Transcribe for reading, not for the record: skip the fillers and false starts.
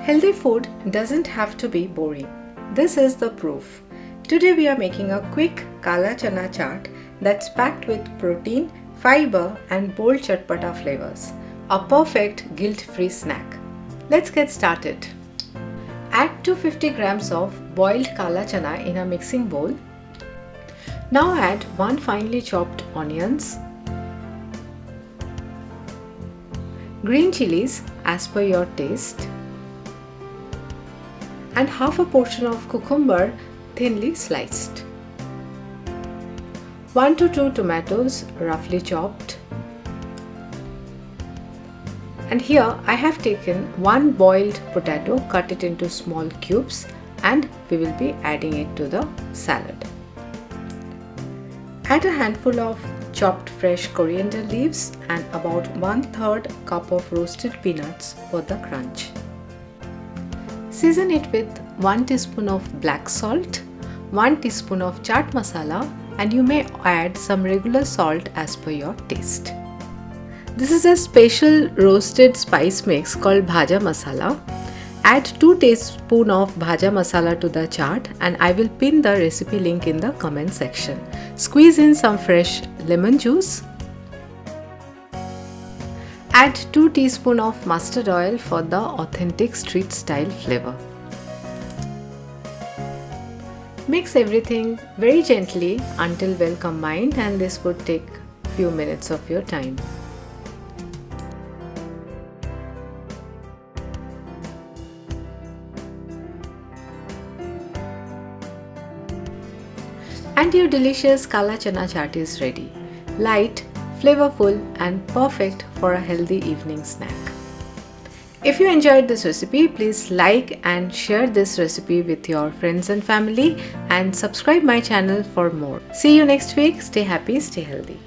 Healthy food doesn't have to be boring. This is the proof. Today we are making a quick Kala Chana Chaat that's packed with protein, fiber and bold chatpata flavors. A perfect guilt-free snack. Let's get started. Add 250 grams of boiled Kala Chana in a mixing bowl. Now add 1 finely chopped onions, green chilies as per your taste, and half a portion of cucumber thinly sliced. 1 to 2 tomatoes roughly chopped. And here I have taken 1 boiled potato, cut it into small cubes, and we will be adding it to the salad. Add a handful of chopped fresh coriander leaves and about 1/3 cup of roasted peanuts for the crunch. Season it with 1 teaspoon of black salt, 1 teaspoon of chaat masala, and you may add some regular salt as per your taste. This is a special roasted spice mix called bhaja masala. Add 2 teaspoons of bhaja masala to the chaat, and I will pin the recipe link in the comment section. Squeeze in some fresh lemon juice. Add 2 teaspoons of mustard oil for the authentic street style flavor. Mix everything very gently until well combined, and this would take few minutes of your time. And your delicious Kala Chana Chaat is ready. Light, flavorful and perfect for a healthy evening snack. If you enjoyed this recipe, please like and share this recipe with your friends and family, and subscribe my channel for more. See you next week. Stay happy, stay healthy.